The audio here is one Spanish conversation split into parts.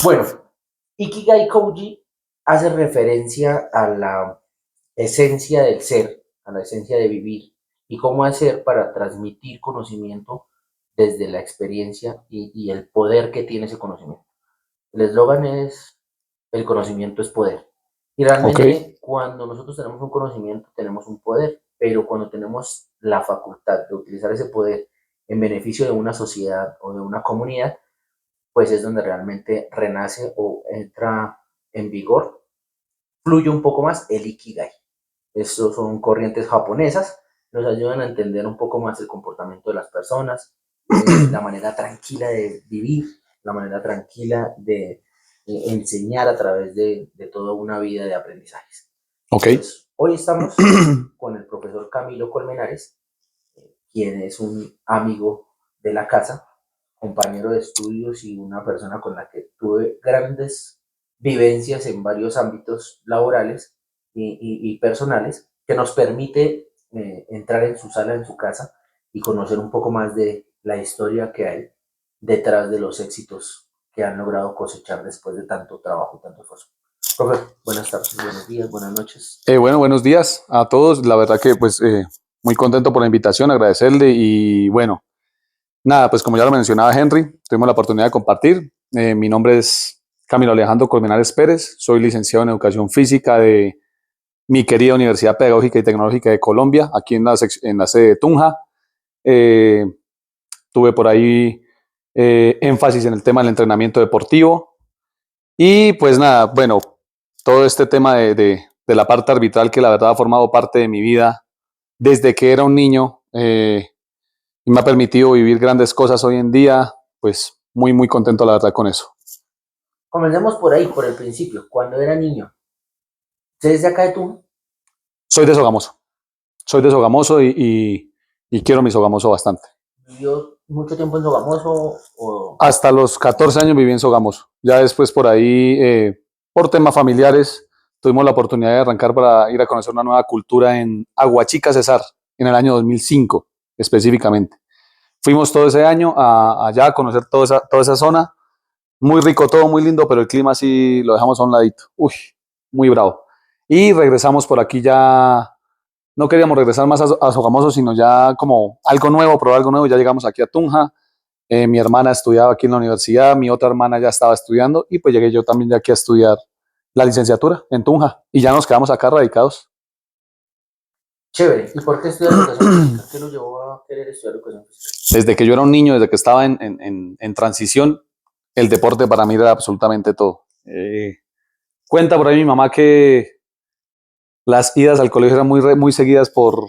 Bueno, Ikigai Kouji hace referencia a la esencia del ser, a la esencia de vivir y cómo hacer para transmitir conocimiento desde la experiencia y el poder que tiene ese conocimiento. El eslogan es: el conocimiento es poder. Y Ok, realmente cuando nosotros tenemos un conocimiento tenemos un poder, pero cuando tenemos la facultad de utilizar ese poder en beneficio de una sociedad o de una comunidad, pues es donde realmente renace o entra en vigor, fluye un poco más el Ikigai. Estos son corrientes japonesas, nos ayudan a entender un poco más el comportamiento de las personas, la manera tranquila de vivir, la manera tranquila de enseñar a través de toda una vida de aprendizajes. ok. Entonces, hoy estamos con el profesor Camilo Colmenares, quien es un amigo de la casa, compañero de estudios y una persona con la que tuve grandes vivencias en varios ámbitos laborales y personales, que nos permite entrar en su sala, en su casa, y conocer un poco más de la historia que hay detrás de los éxitos que han logrado cosechar después de tanto trabajo, tanto esfuerzo. Profe, buenas tardes, buenos días, buenas noches. Bueno, buenos días a todos. La verdad que pues muy contento por la invitación, agradecerle y bueno, nada, pues como ya lo mencionaba Henry, tuvimos la oportunidad de compartir. Mi nombre es Camilo Alejandro Colmenares Pérez, soy licenciado en Educación Física de mi querida Universidad Pedagógica y Tecnológica de Colombia, aquí en la sede de Tunja. Eh, Tuve por ahí énfasis en el tema del entrenamiento deportivo y pues nada, bueno, todo este tema de la parte arbitral que la verdad ha formado parte de mi vida desde que era un niño y me ha permitido vivir grandes cosas hoy en día, pues muy contento la verdad con eso. Comencemos por ahí, por el principio, cuando era niño. ¿Usted es de acá de tú? Soy de Sogamoso, soy de Sogamoso y quiero mi Sogamoso bastante. ¿Vivió mucho tiempo en Sogamoso o...? Hasta los 14 años viví en Sogamoso. Ya después por ahí, por temas familiares, tuvimos la oportunidad de arrancar para ir a conocer una nueva cultura en Aguachica, Cesar, en el año 2005 específicamente. Fuimos todo ese año allá a conocer toda esa zona. Muy rico todo, muy lindo, pero el clima sí lo dejamos a un ladito. Uy, muy bravo. Y regresamos por aquí ya, no queríamos regresar más a Sogamoso, sino ya como algo nuevo, probar algo nuevo. Ya llegamos aquí a Tunja. Mi hermana estudiaba aquí en la universidad, mi otra hermana ya estaba estudiando y pues llegué yo también de aquí a estudiar la licenciatura en Tunja y ya nos quedamos acá radicados. Chévere. ¿Y por qué estudiar educación física? ¿Qué lo llevó a querer estudiar educación física? Desde que yo era un niño, desde que estaba en transición, el deporte para mí era absolutamente todo. Cuenta por ahí mi mamá que las idas al colegio eran muy seguidas por...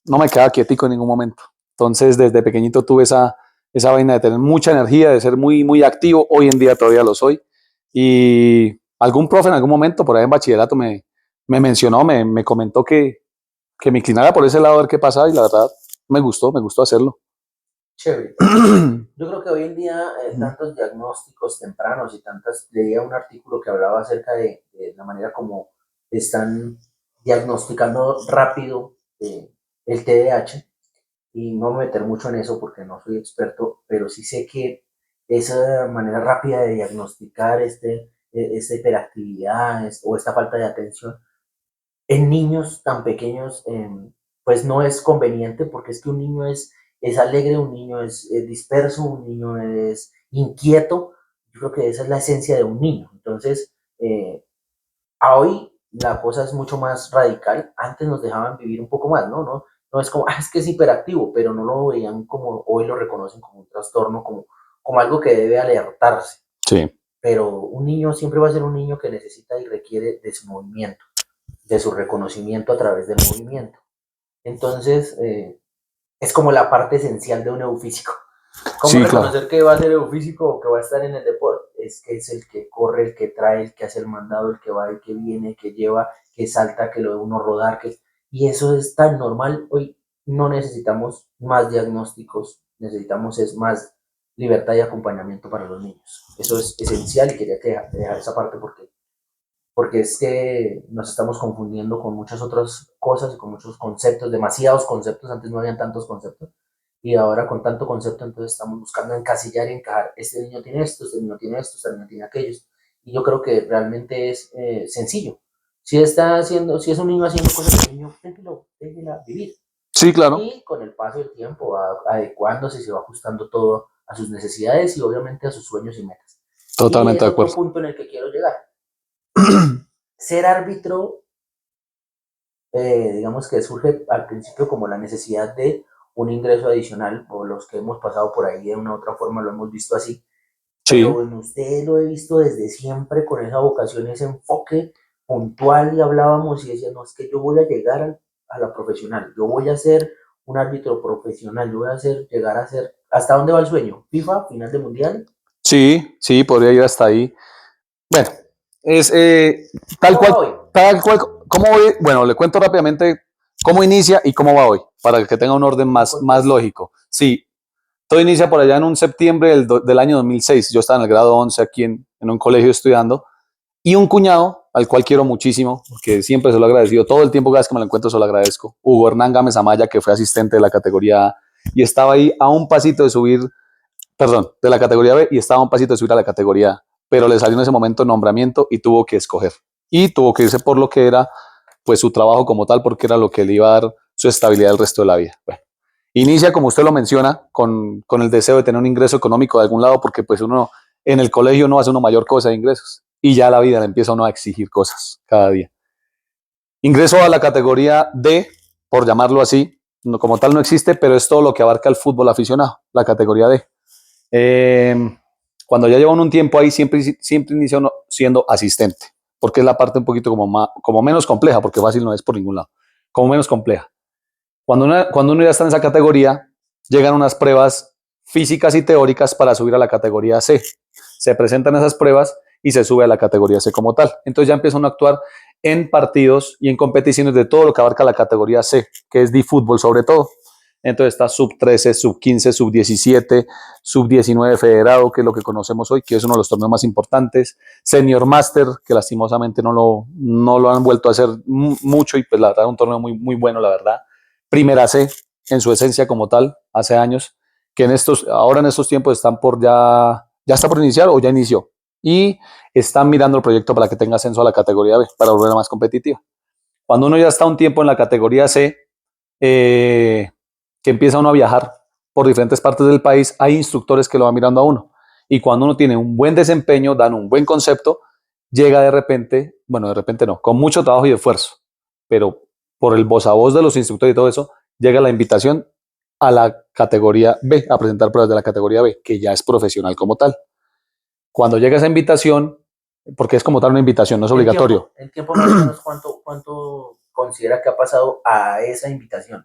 No me quedaba quietico en ningún momento. Entonces, desde pequeñito tuve esa vaina de tener mucha energía, de ser muy activo. Hoy en día todavía lo soy. Y algún profe en algún momento, por ahí en bachillerato, me mencionó, me comentó que me inclinara por ese lado a ver qué pasaba y la verdad me gustó hacerlo. Chévere. Yo creo que hoy en día tantos diagnósticos tempranos y tantas... Leía un artículo que hablaba acerca de la manera como están diagnosticando rápido el TDAH, y no me meter mucho en eso porque no soy experto, pero sí sé que esa manera rápida de diagnosticar esta hiperactividad o esta falta de atención en niños tan pequeños, pues no es conveniente, porque es que un niño es alegre, un niño es disperso, un niño es inquieto. Yo creo que esa es la esencia de un niño. Entonces, a hoy la cosa es mucho más radical. Antes nos dejaban vivir un poco más, ¿no? No es como, es que es hiperactivo, pero no lo veían como, hoy lo reconocen como un trastorno, como algo que debe alertarse. Sí, Pero un niño siempre va a ser un niño que necesita y requiere de su movimiento, de su reconocimiento a través del movimiento. Entonces, es como la parte esencial de un eufísico. ¿Cómo sí, claro. reconocer que va a ser eufísico o que va a estar en el deporte? Es que es el que corre, el que trae, el que hace el mandado, el que va, el que viene, el que lleva, que salta, que lo ve uno rodar. Y eso es tan normal. Hoy no necesitamos más diagnósticos, necesitamos es más libertad y acompañamiento para los niños. Eso es esencial y quería dejar esa parte porque es que nos estamos confundiendo con muchas otras cosas y con muchos conceptos, demasiados conceptos. Antes no habían tantos conceptos, y ahora con tanto concepto, entonces estamos buscando encasillar y encajar. Este niño tiene esto, este niño tiene esto, este niño tiene aquellos. Y yo creo que realmente es sencillo. Si está haciendo, si es un niño haciendo cosas de niño, déjela vivir. Sí, claro, Y con el paso del tiempo va adecuándose, se va ajustando todo a sus necesidades y obviamente a sus sueños y metas. Y totalmente es de otro acuerdo. punto en el que quiero llegar. Ser árbitro, digamos que surge al principio como la necesidad de un ingreso adicional, o los que hemos pasado por ahí de una u otra forma lo hemos visto así, Sí, pero en usted lo he visto desde siempre con esa vocación, ese enfoque puntual y hablábamos y decía, no, es que yo voy a llegar a la profesional, yo voy a ser un árbitro profesional, yo voy a hacer, llegar a ser, ¿hasta dónde va el sueño? FIFA, final de mundial, sí, sí, podría ir hasta ahí. Bueno, es tal ¿cómo cual, va hoy? tal cual, ¿cómo voy? Bueno, le cuento rápidamente cómo inicia y cómo va hoy, para que tenga un orden Un más contexto. lógico. Sí, todo inicia por allá en un septiembre del año 2006. Yo estaba en el grado 11 aquí en un colegio estudiando y un cuñado al cual quiero muchísimo, porque siempre se lo he agradecido, todo el tiempo cada vez que me lo encuentro se lo agradezco, Hugo Hernán Gámez Amaya, que fue asistente de la categoría A y estaba ahí a un pasito de subir, perdón, de la categoría B y estaba a un pasito de subir a la categoría A, pero le salió en ese momento nombramiento y tuvo que escoger. Y tuvo que irse por lo que era pues su trabajo como tal, porque era lo que le iba a dar su estabilidad el resto de la vida. Bueno, inicia, como usted lo menciona, con el deseo de tener un ingreso económico de algún lado, porque pues uno en el colegio no hace una mayor cosa de ingresos y ya la vida le empieza a uno a exigir cosas cada día. Ingreso a la categoría D, por llamarlo así, no, como tal no existe, pero es todo lo que abarca el fútbol aficionado, la categoría D. Eh, Cuando ya llevan un tiempo ahí, siempre inicia uno siendo asistente, porque es la parte un poquito como menos compleja, porque fácil no es por ningún lado, como menos compleja. Cuando uno ya está en esa categoría, llegan unas pruebas físicas y teóricas para subir a la categoría C. Se presentan esas pruebas y se sube a la categoría C como tal. Entonces ya empiezan a actuar en partidos y en competiciones de todo lo que abarca la categoría C, que es de fútbol sobre todo. Entonces está sub 13, sub 15, sub 17, sub 19 federado, que es lo que conocemos hoy, que es uno de los torneos más importantes. Senior Master, que lastimosamente no lo han vuelto a hacer mucho y pues la verdad es un torneo muy bueno, la verdad. Primera C, en su esencia como tal, hace años, que ahora en estos tiempos están ya está por iniciar o ya inició. Y están mirando el proyecto para que tenga ascenso a la categoría B, para volver más competitiva. Cuando uno ya está un tiempo en la categoría C, eh, que empieza uno a viajar por diferentes partes del país, hay instructores que lo van mirando a uno. Y cuando uno tiene un buen desempeño, dan un buen concepto, llega de repente, bueno, de repente no, con mucho trabajo y esfuerzo, pero por el voz a voz de los instructores y todo eso, llega la invitación a la categoría B, a presentar pruebas de la categoría B, que ya es profesional como tal. Cuando llega esa invitación, porque es como tal una invitación, no es obligatorio. El tiempo más o menos cuánto considera que ha pasado a esa invitación,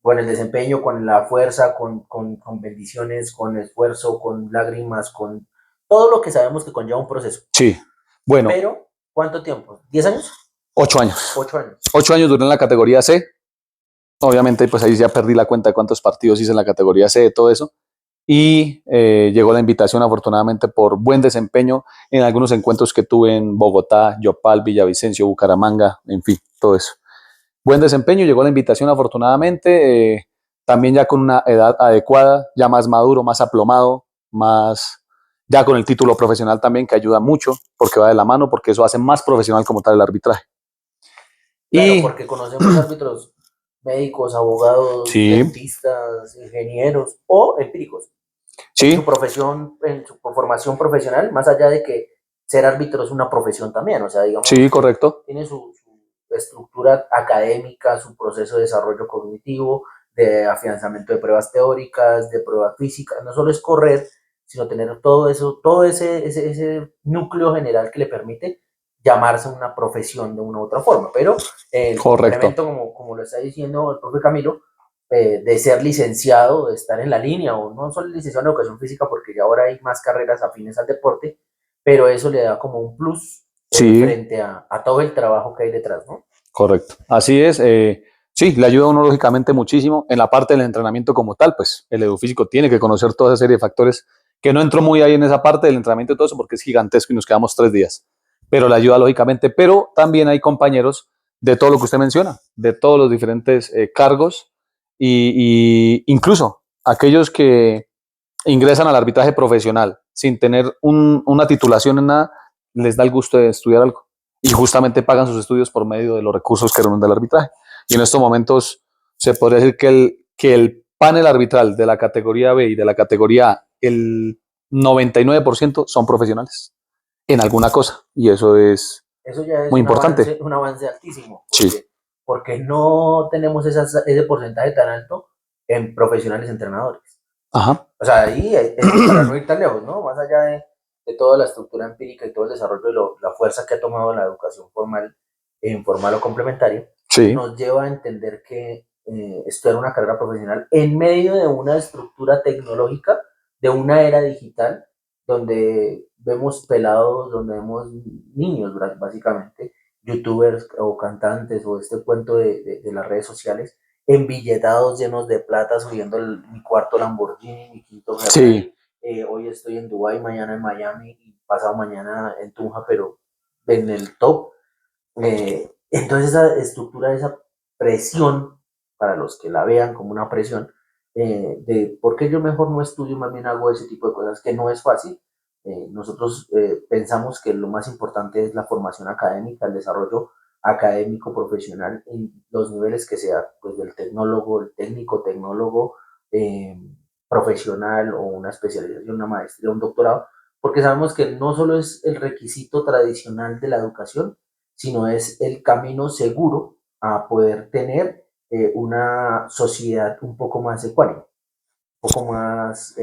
con el desempeño, con la fuerza, con bendiciones, con esfuerzo, con lágrimas, con todo lo que sabemos que conlleva un proceso. Sí, bueno, Pero, ¿cuánto tiempo? ¿10 años? 8 años. 8 años. 8 años duré en la categoría C. Obviamente, pues ahí ya perdí la cuenta de cuántos partidos hice en la categoría C, de todo eso. Y llegó la invitación, afortunadamente, por buen desempeño en algunos encuentros que tuve en Bogotá, Yopal, Villavicencio, Bucaramanga, en fin, todo eso. Buen desempeño, llegó la invitación, afortunadamente, también ya con una edad adecuada, ya más maduro, más aplomado, ya con el título profesional también, que ayuda mucho, porque va de la mano, porque eso hace más profesional como tal el arbitraje. Claro, Y porque conocemos árbitros médicos, abogados, sí, dentistas, ingenieros o empíricos. En su sí, profesión, en su formación profesional, más allá de que ser árbitro es una profesión también, o sea, digamos, sí, usted correcto. tiene su estructura académica, su proceso de desarrollo cognitivo, de afianzamiento de pruebas teóricas, de pruebas físicas, no solo es correr, sino tener todo eso, todo ese núcleo general que le permite llamarse una profesión de una u otra forma. Pero el Correcto. complemento, como lo está diciendo el profe Camilo, de ser licenciado, de estar en la línea, o no solo licenciado en educación física, porque ya ahora hay más carreras afines al deporte, pero eso le da como un plus Sí, frente a todo el trabajo que hay detrás, ¿no? correcto. Así es. Sí, le ayuda a uno lógicamente muchísimo. En la parte del entrenamiento como tal, pues el edufísico tiene que conocer toda esa serie de factores que no entro muy ahí en esa parte del entrenamiento y todo eso porque es gigantesco y nos quedamos 3 días. Pero le ayuda lógicamente. Pero también hay compañeros de todo lo que usted menciona, de todos los diferentes cargos y incluso aquellos que ingresan al arbitraje profesional sin tener una titulación en nada, les da el gusto de estudiar algo. Y justamente pagan sus estudios por medio de los recursos que reúnen del arbitraje. Y en estos momentos se podría decir que el panel arbitral de la categoría B y de la categoría A, el 99% son profesionales en alguna cosa. Y eso ya es muy importante. un avance altísimo, Sí. porque no tenemos ese porcentaje tan alto en profesionales entrenadores. Ajá. O sea, ahí, para no ir tan lejos, ¿no? Más allá de toda la estructura empírica y todo el desarrollo de la fuerza que ha tomado la educación formal e informal o complementaria, Sí. nos lleva a entender que estudiar una carrera profesional en medio de una estructura tecnológica, de una era digital, donde vemos pelados, donde vemos niños, básicamente, youtubers o cantantes o este cuento de las redes sociales, embilletados llenos de plata, subiendo mi cuarto Lamborghini, mi quinto Ferrari. Sí. Hoy estoy en Dubái, mañana en Miami y pasado mañana en Tunja, pero en el top. Entonces esa estructura, esa presión, para los que la vean como una presión, de por qué yo mejor no estudio, más bien hago ese tipo de cosas, que no es fácil. Nosotros pensamos que lo más importante es la formación académica, el desarrollo académico profesional en los niveles que sea, pues del tecnólogo, el técnico, tecnólogo, eh, profesional o una especialización, una maestría, un doctorado, porque sabemos que no solo es el requisito tradicional de la educación, sino es el camino seguro a poder tener una sociedad un poco más ecuánime, un poco más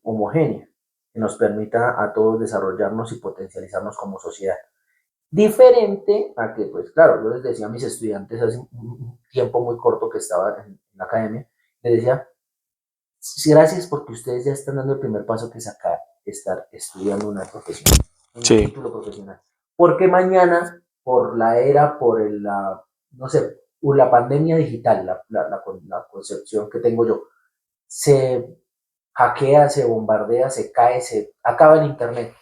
homogénea, que nos permita a todos desarrollarnos y potencializarnos como sociedad. Diferente a que, pues claro, yo les decía a mis estudiantes hace un tiempo muy corto que estaba en la academia, les decía, gracias porque ustedes ya están dando el primer paso que es acá, estar estudiando una profesión, un Sí. título profesional. Porque mañana, por la era, no sé, la pandemia digital, la concepción que tengo yo, se hackea, se bombardea, se cae, se acaba el internet.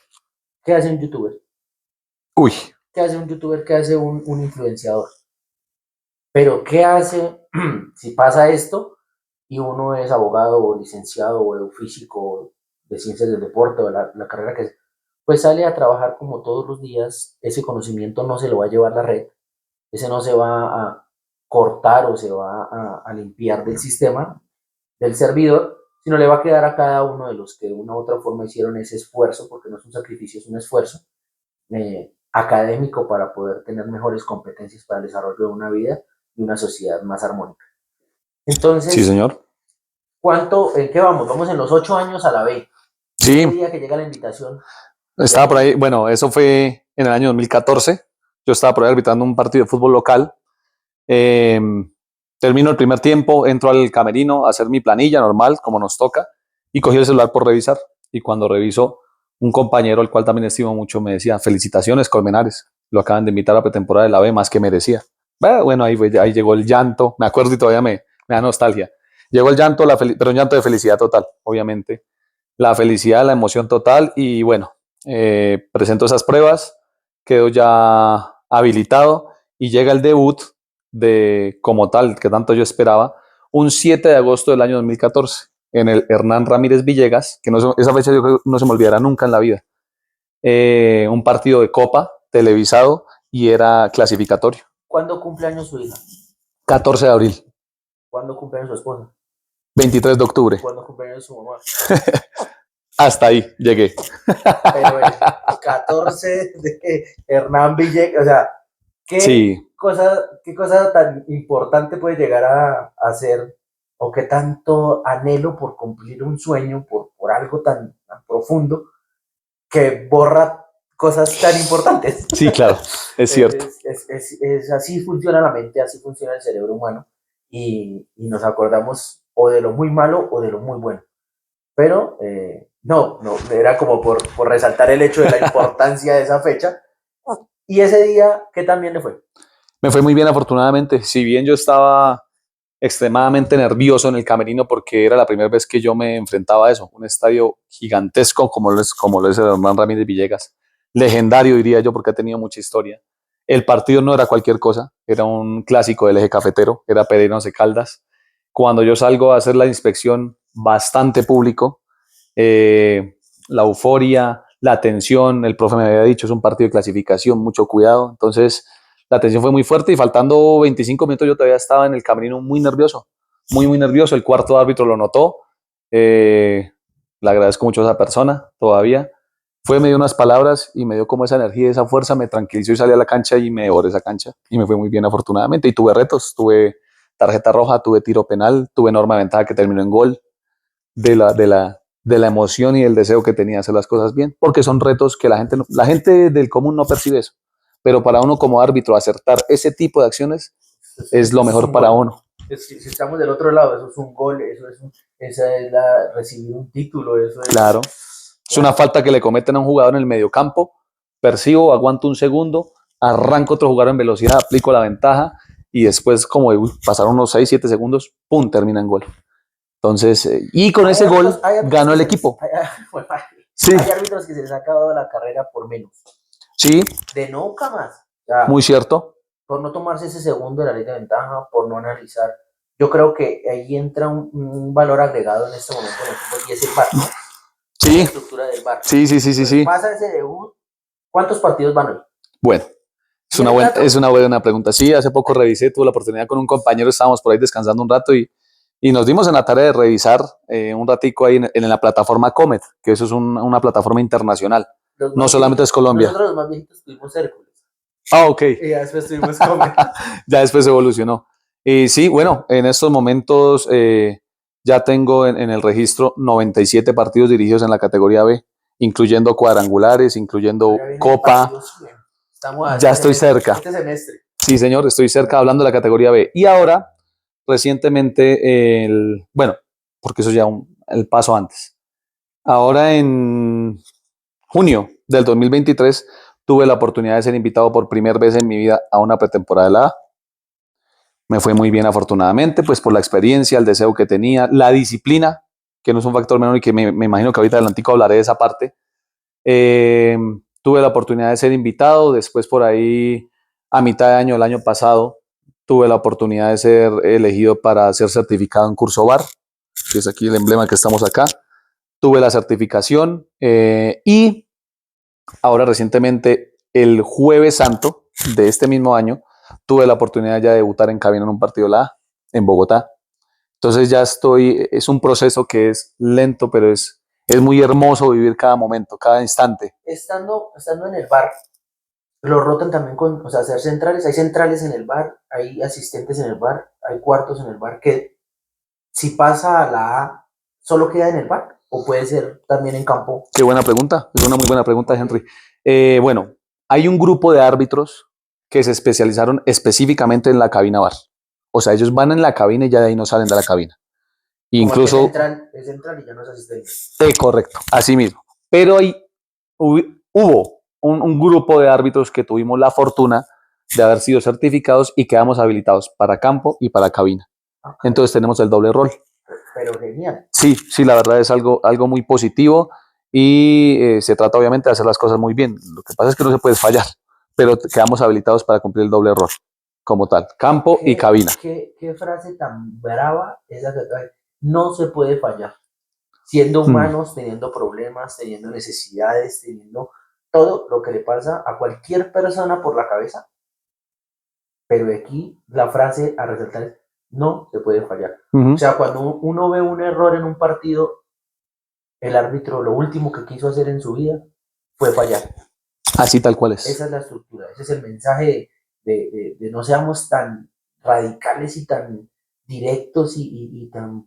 ¿Qué hace un youtuber? Uy. ¿Qué hace un youtuber? ¿Qué hace un influenciador? Pero ¿qué hace si pasa esto y uno es abogado o licenciado o físico de ciencias del deporte o la carrera que es? Pues sale a trabajar como todos los días, ese conocimiento no se lo va a llevar la red, ese no se va a cortar o se va a limpiar del sistema, del servidor, sino le va a quedar a cada uno de los que de una u otra forma hicieron ese esfuerzo, porque no es un sacrificio, es un esfuerzo académico para poder tener mejores competencias para el desarrollo de una vida y una sociedad más armónica. Entonces, sí, señor. ¿en qué vamos? Vamos en los 8 años a la B. Sí. El día que llega la invitación. Estaba por ahí, bueno, eso fue en el año 2014. Yo estaba por ahí arbitrando un partido de fútbol local. Termino el primer tiempo, entro al camerino a hacer mi planilla normal, como nos toca, y cogí el celular por revisar. Y cuando reviso, un compañero, al cual también estimo mucho, me decía, felicitaciones, Colmenares, lo acaban de invitar a pretemporada de la B, más que merecía. Bueno, ahí llegó el llanto, me acuerdo y todavía me da nostalgia. Llegó el llanto, pero un llanto de felicidad total, obviamente. La felicidad, la emoción total, y bueno, presento esas pruebas, quedo ya habilitado, y llega el debut como tal, que tanto yo esperaba, un 7 de agosto del año 2014, en el Hernán Ramírez Villegas, que esa fecha yo creo que no se me olvidará nunca en la vida. Un partido de Copa televisado y era clasificatorio. ¿Cuándo cumple años su hija? 14 de abril. ¿Cuándo cumple años su esposa? 23 de octubre. ¿Cuándo cumple años su mamá? Hasta ahí llegué. Pero el 14 de Hernán Villegas, o sea, Sí. qué cosa tan importante puede llegar a ser o qué tanto anhelo por cumplir un sueño, por algo tan profundo que borra cosas tan importantes. Sí, claro, es cierto. Así funciona la mente, así funciona el cerebro humano y nos acordamos o de lo muy malo o de lo muy bueno. Pero no, era como por resaltar el hecho de la importancia de esa fecha. Y ese día, ¿qué también le fue? Me fue muy bien, afortunadamente. Si bien yo estaba extremadamente nervioso en el camerino porque era la primera vez que yo me enfrentaba a eso, un estadio gigantesco como lo es el Hernán Ramírez Villegas, legendario diría yo porque ha tenido mucha historia. El partido no era cualquier cosa, era un clásico del eje cafetero, era Pereira Once Caldas. Cuando yo salgo a hacer la inspección, bastante público. La euforia, la tensión, el profe me había dicho, es un partido de clasificación, mucho cuidado. Entonces, la tensión fue muy fuerte y faltando 25 minutos yo todavía estaba en el camerino muy nervioso, muy nervioso. El cuarto árbitro lo notó. Le agradezco mucho a esa persona todavía. Me dio unas palabras y me dio como esa energía y esa fuerza, me tranquilizó y salí a la cancha y me devoré esa cancha y me fue muy bien afortunadamente. Y tuve retos, tuve tarjeta roja, tuve tiro penal, tuve enorme ventaja que terminó en gol de la emoción y el deseo que tenía de hacer las cosas bien, porque son retos que la gente del común no percibe eso, pero para uno como árbitro acertar ese tipo de acciones es lo mejor para uno. Si estamos del otro lado, eso es un gol, esa es recibir un título, eso es... Claro. Es una falta que le cometen a un jugador en el mediocampo, percibo, aguanto un segundo, arranco otro jugador en velocidad, aplico la ventaja y después como pasaron unos 6, 7 segundos, ¡pum!, termina en gol. Entonces, y con ese gol ganó el equipo. Sí. Hay árbitros que se les ha acabado la carrera por menos. Sí. De nunca más. Ya, muy cierto. Por no tomarse ese segundo de la ley de ventaja, por no analizar. Yo creo que ahí entra un valor agregado en este momento en el fútbol y es el VAR, ¿no? Sí. La estructura del VAR. Sí. Pasa ese debut. ¿Cuántos partidos van hoy? Bueno, es una buena pregunta. Sí, hace poco revisé, tuve la oportunidad con un compañero, estábamos por ahí descansando un rato y nos dimos en la tarea de revisar un ratico ahí en la plataforma Comet, que eso es una plataforma internacional. No solamente es Colombia. Nosotros los más viejitos tuvimos Hércules. Ok. Y ya después tuvimos Comet. Ya después evolucionó. Y sí, bueno, en estos momentos ya tengo en el registro 97 partidos dirigidos en la categoría B, incluyendo cuadrangulares, incluyendo Copa. Ya estoy cerca. Este semestre. Sí, señor, estoy cerca hablando de la categoría B. Y ahora, recientemente, bueno, porque eso ya el paso antes. Ahora en junio del 2023 tuve la oportunidad de ser invitado por primera vez en mi vida a una pretemporada de la A. Me fue muy bien afortunadamente, pues por la experiencia, el deseo que tenía, la disciplina, que no es un factor menor y que me imagino que ahorita adelantico hablaré de esa parte. Tuve la oportunidad de ser invitado, después por ahí a mitad de año, el año pasado, tuve la oportunidad de ser elegido para ser certificado en curso VAR, que es aquí el emblema que estamos acá. Tuve la certificación y ahora recientemente, el Jueves Santo de este mismo año, tuve la oportunidad ya de debutar en cabina en un partido de la A, en Bogotá. Entonces ya es un proceso que es lento, pero es muy hermoso vivir cada momento, cada instante. Estando en el bar, lo rotan también o sea, hacer centrales, hay centrales en el bar, hay asistentes en el bar, hay cuartos en el bar, que si pasa a la A, ¿solo queda en el bar? ¿O puede ser también en campo? Qué buena pregunta, es una muy buena pregunta, Henry. Bueno, hay un grupo de árbitros que se especializaron específicamente en la cabina VAR. O sea, ellos van en la cabina y ya de ahí no salen de la cabina. Incluso es central y ya no es asistente. Correcto, así mismo. Pero hubo un grupo de árbitros que tuvimos la fortuna de haber sido certificados y quedamos habilitados para campo y para cabina. Okay. Entonces tenemos el doble rol. Pero genial. Sí, la verdad es algo muy positivo y se trata obviamente de hacer las cosas muy bien. Lo que pasa es que no se puede fallar, pero quedamos habilitados para cumplir el doble rol como tal, campo y cabina. ¿Qué frase tan brava esa que trae? No se puede fallar. Siendo humanos, teniendo problemas, teniendo necesidades, teniendo todo lo que le pasa a cualquier persona por la cabeza. Pero aquí la frase a resaltar es, no se puede fallar. O sea, cuando uno ve un error en un partido, el árbitro lo último que quiso hacer en su vida fue fallar. Así tal cual es. Esa es la estructura, ese es el mensaje de no seamos tan radicales y tan directos y tan,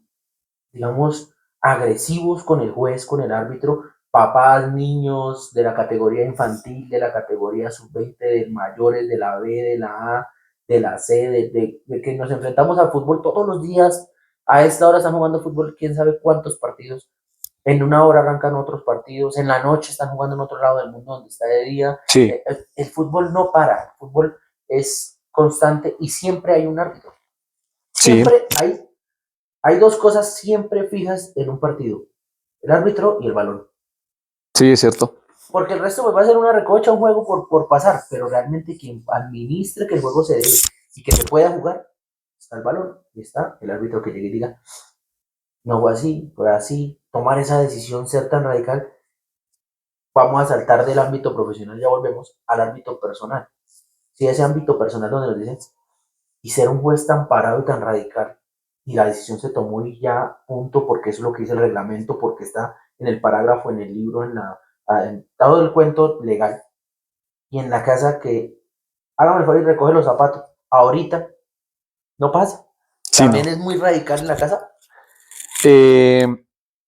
digamos, agresivos con el juez, con el árbitro, papás, niños de la categoría infantil, de la categoría sub-20, de mayores, de la B, de la A, de la C, de que nos enfrentamos al fútbol todos los días. A esta hora están jugando fútbol, quién sabe cuántos partidos. En una hora arrancan otros partidos, en la noche están jugando en otro lado del mundo donde está de día. Sí. El fútbol no para, el fútbol es constante y siempre hay un árbitro. Siempre hay dos cosas siempre fijas en un partido, el árbitro y el balón. Sí, es cierto. Porque el resto pues, va a ser una recocha, un juego por pasar, pero realmente quien administre que el juego se dé y que se pueda jugar, está el balón y está el árbitro que llegue y diga, no fue así, tomar esa decisión, ser tan radical, vamos a saltar del ámbito profesional, ya volvemos al ámbito personal. Si ese ámbito personal donde nos dicen, y ser un juez tan parado y tan radical, y la decisión se tomó y ya, punto, porque eso es lo que dice el reglamento, porque está en el parágrafo, en el libro, en todo el cuento legal, y en la casa que, hágame el favor y recoge los zapatos, ahorita, no pasa. Sí, También no. es muy radical en la casa. Eh,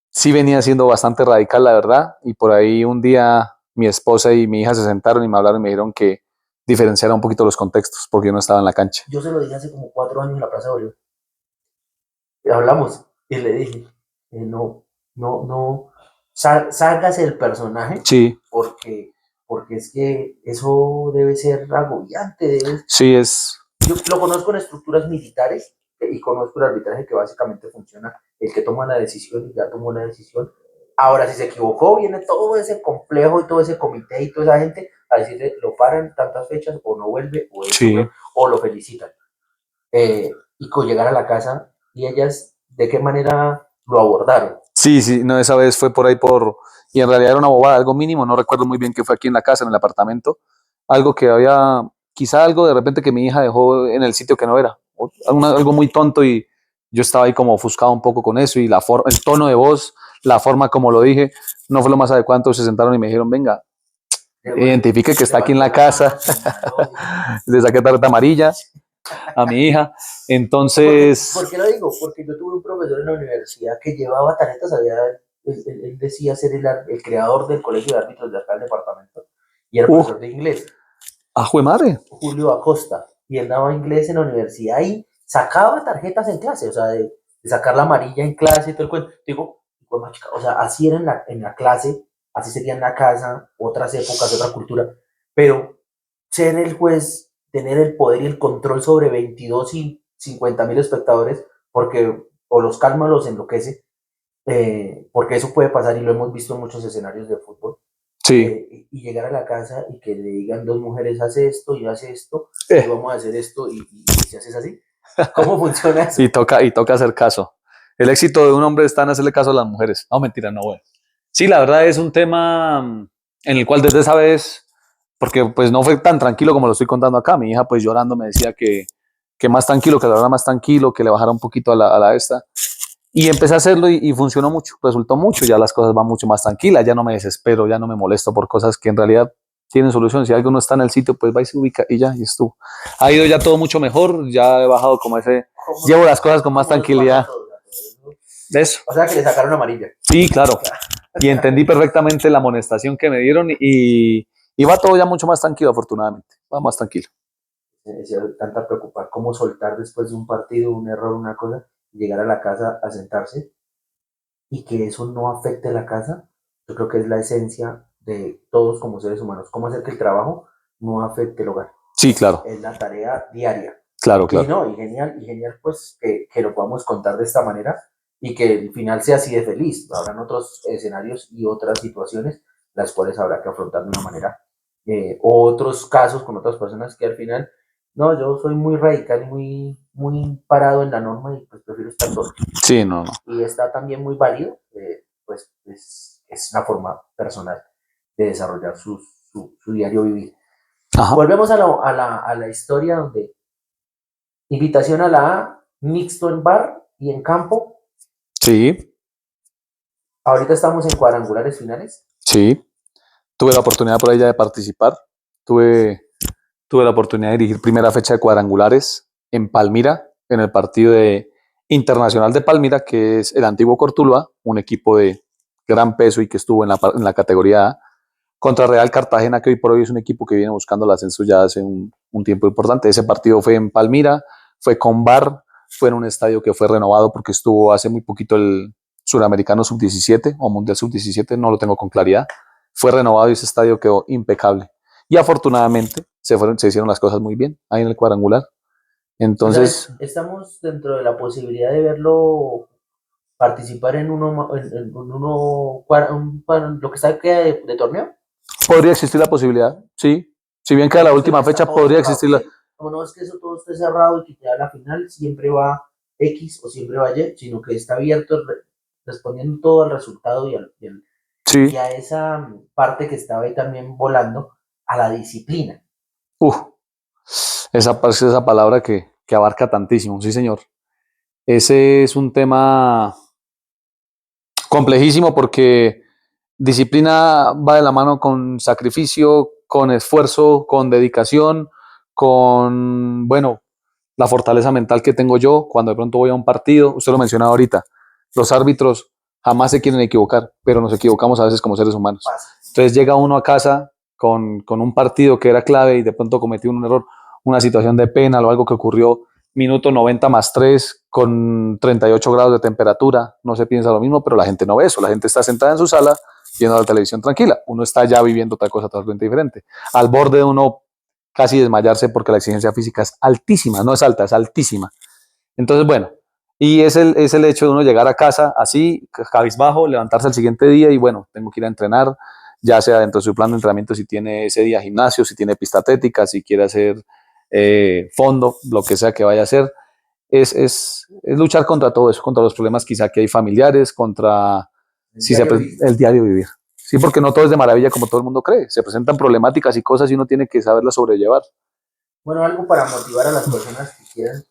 sí venía siendo bastante radical, la verdad, y por ahí un día mi esposa y mi hija se sentaron y me hablaron y me dijeron que diferenciara un poquito los contextos, porque yo no estaba en la cancha. Yo se lo dije hace como 4 años en la Plaza de Bolívar. Hablamos y le dije, no, no, no, sálgase del personaje Sí, porque, porque es que eso debe ser agobiante. sí, es, Yo lo conozco en estructuras militares y conozco el arbitraje que básicamente funciona. El que toma la decisión y ya tomó la decisión. Ahora, si se equivocó, viene todo ese complejo y todo ese comité y toda esa gente a decirle, lo paran tantas fechas o no vuelve sí, o lo felicitan. Y con llegar a la casa y ellas de qué manera lo abordaron. sí, sí, no, esa vez fue por ahí y en realidad era una bobada, algo mínimo, no recuerdo muy bien qué fue aquí en la casa, en el apartamento, algo que había, quizá algo de repente que mi hija dejó en el sitio que no era, algo muy tonto y yo estaba ahí como ofuscado un poco con eso y el tono de voz, la forma como lo dije, no fue lo más adecuado, entonces se sentaron y me dijeron, venga, identifique que está aquí en la casa, le saqué tarjeta amarilla a mi hija, ¿Por entonces, qué lo digo? Porque yo tuve un profesor en la universidad que llevaba tarjetas, él decía ser el creador del colegio de árbitros de acá del departamento y era uh, profesor de inglés, ajo de madre, Julio Acosta, y él daba inglés en la universidad y sacaba tarjetas en clase, o sea, de sacar la amarilla en clase y todo el cuento. Digo, o sea, así era en la clase, así sería en la casa, otras épocas, otra cultura, pero ser el juez, tener el poder y el control sobre 22 y 50.000 espectadores, porque o los calma o los enloquece, porque eso puede pasar y lo hemos visto en muchos escenarios de fútbol, sí, y llegar a la casa y que le digan dos mujeres hace esto y hace esto y eh, vamos a hacer esto y si haces así, ¿cómo funciona eso? y toca hacer caso. El éxito de un hombre está en hacerle caso a las mujeres. No, mentira, no, bueno. Sí, la verdad es un tema en el cual desde esa vez, porque pues no fue tan tranquilo como lo estoy contando acá, mi hija pues llorando me decía que más tranquilo, que la verdad más tranquilo, que le bajara un poquito a la esta. Y empecé a hacerlo y funcionó mucho, resultó mucho, ya las cosas van mucho más tranquilas, ya no me desespero, ya no me molesto por cosas que en realidad tienen solución. Si algo no está en el sitio, pues va y se ubica y ya, y estuvo. Ha ido ya todo mucho mejor, ya he bajado como ese, ¿Cómo llevo nos, las cosas con más cómo nos pasa a tranquilidad. todos? A todos, ¿no? De eso. O sea que le sacaron amarilla. Sí, claro. Y entendí perfectamente la amonestación que me dieron y va todo ya mucho más tranquilo, afortunadamente. Va más tranquilo. Tanta preocupar, cómo soltar después de un partido, un error, una cosa, y llegar a la casa a sentarse y que eso no afecte la casa, yo creo que es la esencia de todos como seres humanos. ¿Cómo hacer que el trabajo no afecte el hogar? Sí, claro, Es la tarea diaria. claro, Y claro. no, y genial pues que lo podamos contar de esta manera y que el final sea así de feliz. Habrán otros escenarios y otras situaciones las cuales habrá que afrontar de una manera. Otros casos con otras personas que al final, no, yo soy muy radical y muy parado en la norma y pues prefiero estar solo. Sí, no, no. Y está también muy válido, pues es una forma personal de desarrollar su diario vivir. Ajá. Volvemos a la historia donde invitación a la A, mixto en bar y en campo. Sí, Ahorita estamos en cuadrangulares finales. sí. Tuve la oportunidad por ahí ya de participar. Tuve, tuve la oportunidad de dirigir primera fecha de cuadrangulares en Palmira, en el partido de Internacional de Palmira, que es el antiguo Cortuluá, un equipo de gran peso y que estuvo en la categoría A, contra Real Cartagena, que hoy por hoy es un equipo que viene buscando el ascenso ya hace un tiempo importante. Ese partido fue en Palmira, fue con VAR, fue en un estadio que fue renovado porque estuvo hace muy poquito el Suramericano Sub-17 o Mundial Sub-17, no lo tengo con claridad. Fue renovado y ese estadio quedó impecable. Y afortunadamente se hicieron las cosas muy bien ahí en el cuadrangular. O sea, Entonces, estamos dentro de la posibilidad de verlo participar en lo que está queda de torneo. podría existir la posibilidad, sí. Si bien queda la Digamos que no última está fecha, todo podría cerrado, existir la... ¿sí? Como no es que eso todo esté cerrado y que ya la final siempre va X o siempre va Y, sino que está abierto, respondiendo todo al resultado y Sí, a esa parte que estaba ahí también volando, a la disciplina. uf, esa palabra que abarca tantísimo, sí señor. Ese es un tema complejísimo porque disciplina va de la mano con sacrificio, con esfuerzo, con dedicación, con, bueno, la fortaleza mental que tengo yo cuando de pronto voy a un partido. Usted lo mencionaba ahorita, los árbitros jamás se quieren equivocar, pero nos equivocamos a veces como seres humanos. Pasa. Entonces llega uno a casa con un partido que era clave y de pronto cometió un error, una situación de penal o algo que ocurrió minuto 90 más 3 con 38 grados de temperatura. No se piensa lo mismo, pero la gente no ve eso. La gente está sentada en su sala viendo la televisión tranquila. Uno está ya viviendo otra cosa totalmente diferente. Al borde de uno casi desmayarse porque la exigencia física es altísima, no es alta, es altísima. Entonces, bueno, y es el hecho de uno llegar a casa así, cabizbajo, levantarse al siguiente día y bueno, tengo que ir a entrenar, ya sea dentro de su plan de entrenamiento, si tiene ese día gimnasio, si tiene pista atlética, si quiere hacer fondo, lo que sea que vaya a hacer, es luchar contra todo eso, contra los problemas quizá que hay familiares, contra El si se, diario vivir. el diario vivir. Sí, porque no todo es de maravilla como todo el mundo cree. Se presentan problemáticas y cosas y uno tiene que saberlas sobrellevar. Bueno, algo para motivar a las personas que quieran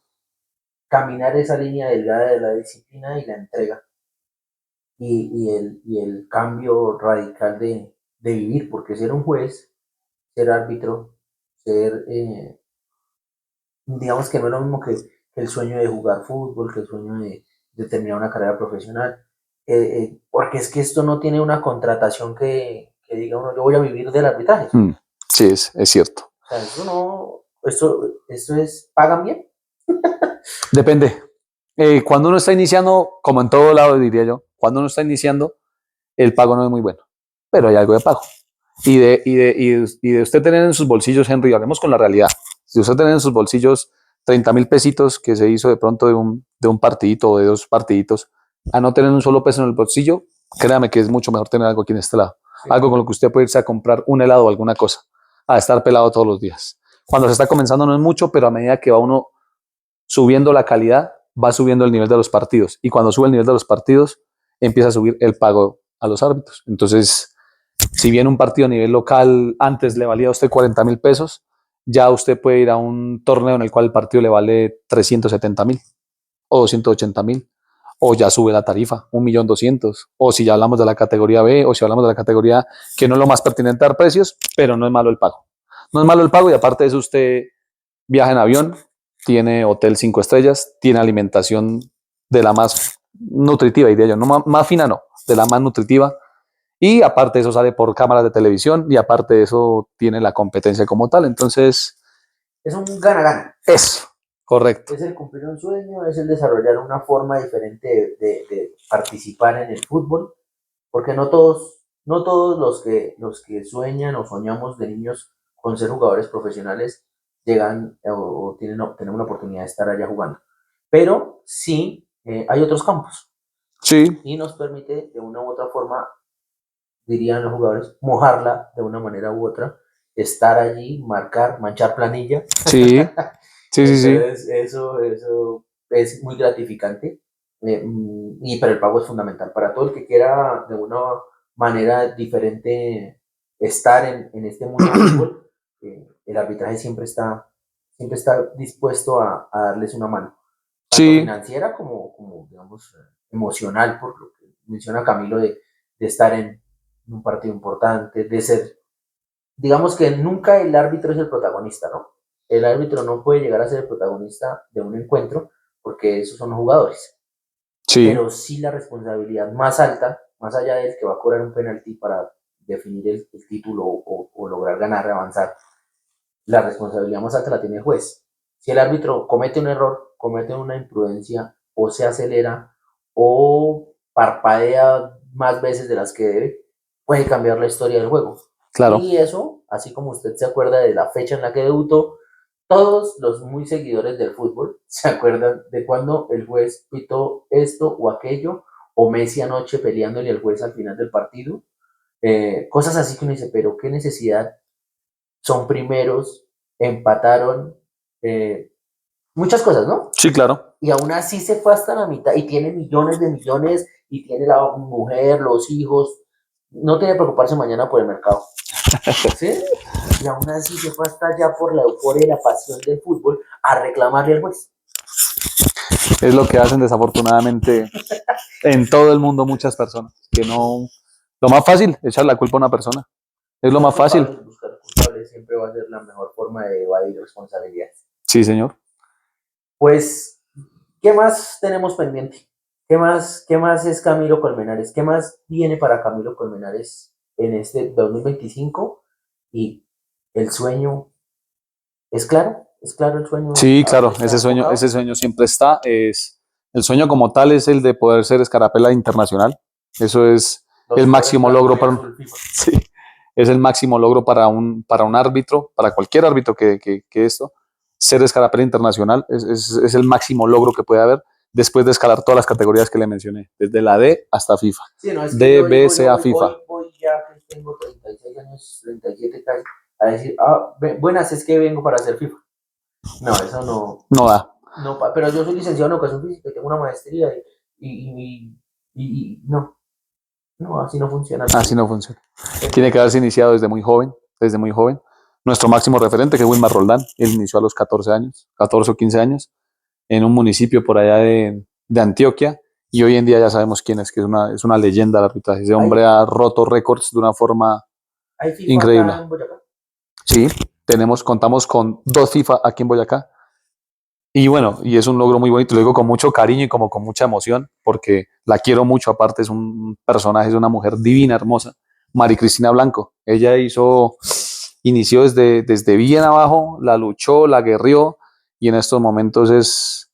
caminar esa línea delgada de la disciplina y la entrega y el cambio radical de vivir, porque ser un juez, ser árbitro, ser, digamos que no es lo mismo que el sueño de jugar fútbol, que el sueño de terminar una carrera profesional, porque es que esto no tiene una contratación que diga uno, yo voy a vivir del arbitraje. Mm, sí, es cierto. O sea, eso no, esto es, ¿pagan bien? Depende. Cuando uno está iniciando, como en todo lado diría yo, cuando uno está iniciando, el pago no es muy bueno, pero hay algo de pago. Y de usted tener en sus bolsillos, Henry, hablemos con la realidad. Si usted tener en sus bolsillos 30.000 pesitos que se hizo de pronto de un partidito o de dos partiditos, a no tener un solo peso en el bolsillo, créame que es mucho mejor tener algo aquí en este lado. Sí. Algo con lo que usted puede irse a comprar un helado o alguna cosa, a estar pelado todos los días. Cuando se está comenzando no es mucho, pero a medida que va uno subiendo la calidad, va subiendo el nivel de los partidos. Y cuando sube el nivel de los partidos, empieza a subir el pago a los árbitros. Entonces, si bien un partido a nivel local antes le valía a usted 40.000 pesos, ya usted puede ir a un torneo en el cual el partido le vale 370.000 o 280.000, o ya sube la tarifa, 1.200.000, o si ya hablamos de la categoría B, o si hablamos de la categoría que no es lo más pertinente dar precios, pero no es malo el pago. No es malo el pago y aparte de eso usted viaja en avión, tiene hotel 5 estrellas, tiene alimentación de la más nutritiva, diría yo, no más fina no, de la más nutritiva, y aparte de eso sale por cámaras de televisión y aparte de eso tiene la competencia como tal. Entonces, Es un gana-gana. eso, correcto. Es el cumplir un sueño, es el desarrollar una forma diferente de participar en el fútbol, porque no todos los que sueñan o soñamos de niños con ser jugadores profesionales llegan o tienen una oportunidad de estar allá jugando. Pero sí, hay otros campos Sí, y nos permite de una u otra forma, dirían los jugadores, mojarla de una manera u otra, estar allí, marcar, manchar planilla. sí, sí, sí, sí. Entonces, eso es muy gratificante, pero el pago es fundamental para todo el que quiera de una manera diferente estar en este mundo del fútbol. El arbitraje siempre está dispuesto a darles una mano, tanto Sí, financiera como digamos, emocional, por lo que menciona Camilo, de estar en un partido importante, de ser, digamos que nunca el árbitro es el protagonista, ¿no? El árbitro no puede llegar a ser el protagonista de un encuentro porque esos son los jugadores, sí, pero sí la responsabilidad más alta, más allá del que va a cobrar un penalti para definir el título o lograr ganar, avanzar, la responsabilidad más alta la tiene el juez. Si el árbitro comete un error, comete una imprudencia o se acelera o parpadea más veces de las que debe, puede cambiar la historia del juego. claro. Y eso, así como usted se acuerda de la fecha en la que debutó, todos los muy seguidores del fútbol se acuerdan de cuando el juez pitó esto o aquello, o Messi anoche peleándole al juez al final del partido. Cosas así que uno dice, pero qué necesidad, son primeros, empataron, eh, muchas cosas, ¿no? Sí, claro. Y aún así se fue hasta la mitad y tiene millones de millones y tiene la mujer, los hijos, no tiene que preocuparse mañana por el mercado. ¿Sí? Y aún así se fue hasta allá por la euforia y la pasión del fútbol a reclamarle al juez. Es lo que hacen desafortunadamente en todo el mundo muchas personas. Que no. Lo más fácil, echar la culpa a una persona. Es lo más fácil. Buscar culpables siempre va a ser la mejor forma de evadir responsabilidades. Sí, señor. Pues, ¿qué más tenemos pendiente? Qué más es Camilo Colmenares? ¿Qué más viene para Camilo Colmenares en este 2025? Y el sueño, ¿es claro? ¿Es claro el sueño? Sí, claro, ¿Está ese sueño siempre está. El sueño como tal es el de poder ser escarapela internacional. Eso es el máximo logro para un, sí, es el máximo logro para un árbitro, para cualquier árbitro que esto, ser escarapela internacional es el máximo logro que puede haber después de escalar todas las categorías que le mencioné, desde la D hasta FIFA. Sí, no, es que D, B, C a FIFA. voy ya que tengo 36 años, 37 casi, a decir, buenas, es que vengo para hacer FIFA. No, eso no. No da. No, pero yo soy licenciado en educación física y tengo una maestría y no, no, así no funciona. Así no funciona. Tiene que haberse iniciado desde muy joven, desde muy joven. Nuestro máximo referente, que es Wilmar Roldán, él inició a los 14 años, 14 o 15 años, en un municipio por allá de Antioquia, y hoy en día ya sabemos quién es, que es una leyenda del arbitraje. Ese hombre ha roto récords de una forma ¿Hay FIFA increíble. acá en Boyacá? Sí, contamos con 2 FIFA aquí en Boyacá. Y bueno, y es un logro muy bonito, lo digo con mucho cariño y como con mucha emoción, porque la quiero mucho, aparte es un personaje, es una mujer divina, hermosa, Mari Cristina Blanco. Ella inició desde bien abajo, la luchó, la guerrió, y en estos momentos